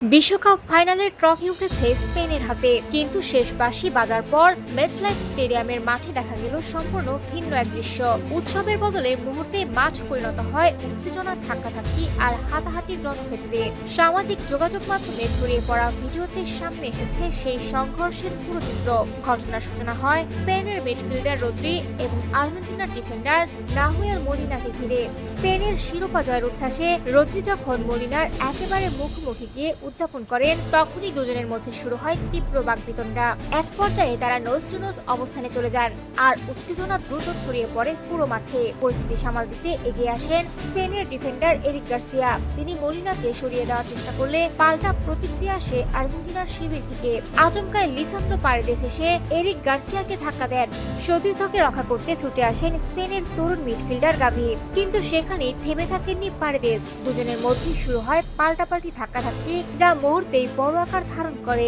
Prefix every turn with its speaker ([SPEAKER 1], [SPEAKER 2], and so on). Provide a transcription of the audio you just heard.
[SPEAKER 1] বিশ্বকাপ ফাইনালের ট্রফি উঠেছে স্পেনের হাতে, কিন্তু শেষ বাঁশি বাজার পর মেটলাইফ স্টেডিয়ামের মাঠে দেখা গেল সম্পূর্ণ ভিন্ন এক দৃশ্য। উৎসবের বদলে মুহূর্তে মাঠ পরিণত হয় উত্তেজনা, ধাক্কাধাক্কি আর হাতাহাতির রণক্ষেত্রে। সামাজিক যোগাযোগ মাধ্যমে ছড়িয়ে পড়া ভিডিওতে সামনে এসেছে সেই সংঘর্ষের পুরো চিত্র। ঘটনার সূচনা হয় স্পেনের মিডফিল্ডার রদ্রি এবং আর্জেন্টিনার ডিফেন্ডার নাহুয়েল মলিনাকে ঘিরে। স্পেনের শিরোপা জয়ের উচ্ছ্বাসে রদ্রি যখন মলিনার একেবারে মুখোমুখি গিয়ে উদযাপন করেন, তখনই দুজনের মধ্যে শুরু হয় তীব্র বাকবিতণ্ডা। এক পর্যায়ে তারা নোজ টু নোজ অবস্থানে চলে যান আর উত্তেজনা দ্রুত ছড়িয়ে পড়ে পুরো মাঠে। পরিস্থিতি সামাল দিতে এগিয়ে আসেন স্পেনের ডিফেন্ডার এরিক গার্সিয়া। তিনি মলিনাকে সরিয়ে দেওয়ার চেষ্টা করলে পাল্টা প্রতিক্রিয়া আসে আর্জেন্টিনার শিবির থেকে। আচমকায় লিসান্দ্রো পারেদেস এসে এরিক গার্সিয়াকে ধাক্কা দেন। সতীর্থকে রক্ষা করতে ছুটে আসেন স্পেনের তরুণ মিডফিল্ডার গাভি, কিন্তু সেখানেই থেমে থাকেননি পারেদেস। দুজনের মধ্যে শুরু হয় পাল্টাপাল্টি ধাক্কাধাক্কি, যা মুহূর্তেই বড় আকার ধারণ করে।